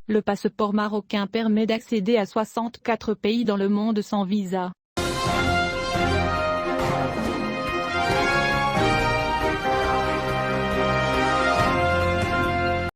Le passeport marocain permet d'accéder à 64 pays dans le monde sans visa.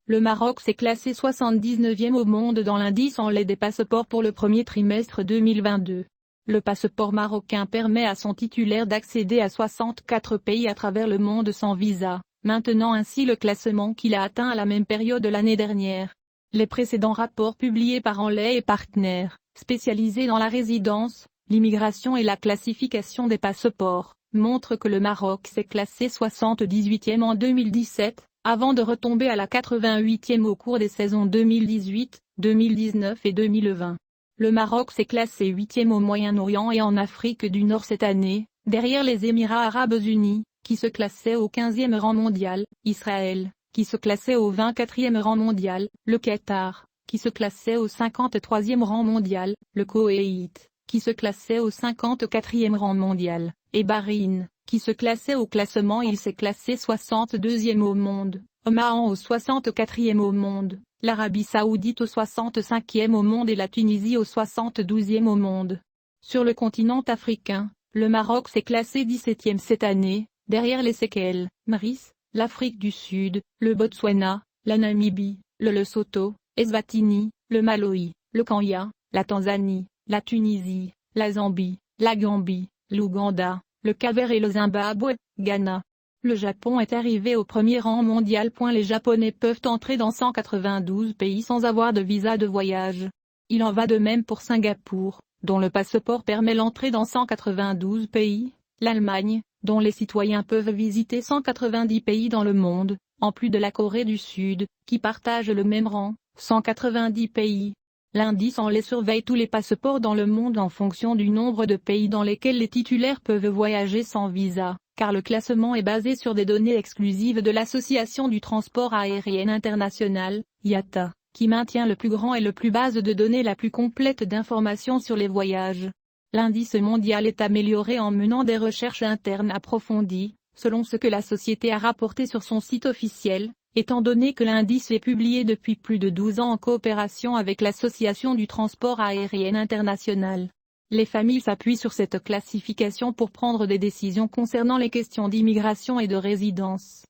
Le Maroc s'est classé 79e au monde dans l'indice en lait des passeports pour le premier trimestre 2022. Le passeport marocain permet à son titulaire d'accéder à 64 pays à travers le monde sans visa, maintenant ainsi le classement qu'il a atteint à la même période l'année dernière. Les précédents rapports publiés par Enlay et partenaires, spécialisés dans la résidence, l'immigration et la classification des passeports, montrent que le Maroc s'est classé 78e en 2017, avant de retomber à la 88e au cours des saisons 2018, 2019 et 2020. Le Maroc s'est classé 8e au Moyen-Orient et en Afrique du Nord cette année, derrière les Émirats arabes unis, qui se classaient au 15e rang mondial, Israël, qui se classait au 24e rang mondial, le Qatar, qui se classait au 53e rang mondial, le Koweït, qui se classait au 54e rang mondial, et Bahreïn, qui se classait au classement. Il s'est classé 62e au monde, Oman au 64e au monde, l'Arabie Saoudite au 65e au monde et la Tunisie au 72e au monde. Sur le continent africain, le Maroc s'est classé 17e cette année, derrière les Seychelles, Maurice, l'Afrique du Sud, le Botswana, la Namibie, le Lesotho, Eswatini, le Malawi, le Kenya, la Tanzanie, la Tunisie, la Zambie, la Gambie, l'Ouganda, le Cap-Vert et le Zimbabwe, Ghana. Le Japon est arrivé au premier rang mondial. Les Japonais peuvent entrer dans 192 pays sans avoir de visa de voyage. Il en va de même pour Singapour, dont le passeport permet l'entrée dans 192 pays, l'Allemagne, dont les citoyens peuvent visiter 190 pays dans le monde, en plus de la Corée du Sud, qui partage le même rang, 190 pays. L'indice en lait surveille tous les passeports dans le monde en fonction du nombre de pays dans lesquels les titulaires peuvent voyager sans visa, car le classement est basé sur des données exclusives de l'Association du transport aérien international, IATA, qui maintient le plus grand et le plus base de données la plus complète d'informations sur les voyages. L'indice mondial est amélioré en menant des recherches internes approfondies, selon ce que la société a rapporté sur son site officiel, étant donné que l'indice est publié depuis plus de 12 ans en coopération avec l'Association du transport aérien international. Les familles s'appuient sur cette classification pour prendre des décisions concernant les questions d'immigration et de résidence.